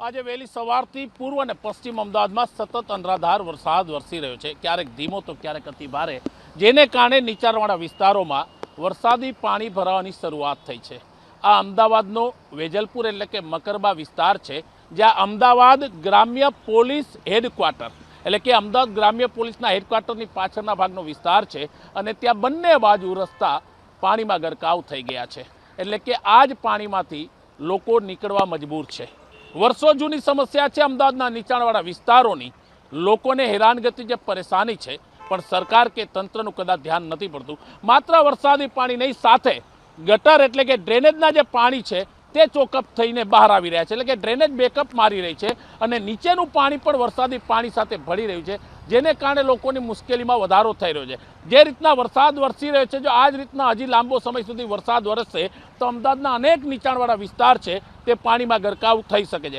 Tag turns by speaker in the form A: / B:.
A: આજે વહેલી સવારથી પૂર્વ અને પશ્ચિમ અમદાવાદમાં સતત અનરાધાર વરસાદ વરસી રહ્યો છે। ક્યારેક ધીમો તો ક્યારેક અતિ ભારે, જેને કારણે નીચાણવાળા વિસ્તારોમાં વરસાદી પાણી ભરાવાની શરૂઆત થઈ છે। આ અમદાવાદનો વેજલપુર એટલે કે મકરબા વિસ્તાર છે, જ્યાં અમદાવાદ ગ્રામ્ય પોલીસ હેડક્વાર્ટર એટલે કે અમદાવાદ ગ્રામ્ય પોલીસના હેડક્વાર્ટરની પાછળના ભાગનો વિસ્તાર છે અને ત્યાં બંને બાજુ રસ્તા પાણીમાં ગરકાવ થઈ ગયા છે। એટલે કે આ જ પાણીમાંથી લોકો નીકળવા મજબૂર છે। વર્ષો જૂની સમસ્યા છે અમદાવાદના નીચાણવાળા વિસ્તારોની। લોકોને હેરાનગતિ જે પરેશાની છે, પણ સરકાર કે તંત્રનું કદાચ ધ્યાન નથી પડતું। માત્ર વરસાદી પાણી નહીં, સાથે ગટર એટલે કે ડ્રેનેજના જે પાણી છે તે ચોકઅપ થઈને બહાર આવી રહ્યા છે, એટલે કે ડ્રેનેજ બેકઅપ મારી રહી છે અને નીચેનું પાણી પણ વરસાદી પાણી સાથે ભળી રહ્યું છે, જેને કારણે લોકોની મુશ્કેલીમાં વધારો થઈ રહ્યો છે। જે રીતના વરસાદ વરસી રહ્યો છે, જો આ જ રીતના હજી લાંબો સમય સુધી વરસાદ વરસશે તો અમદાવાદના અનેક નીચાણવાળા વિસ્તાર છે તે પાણીમાં ગરકાવ થઈ શકે છે।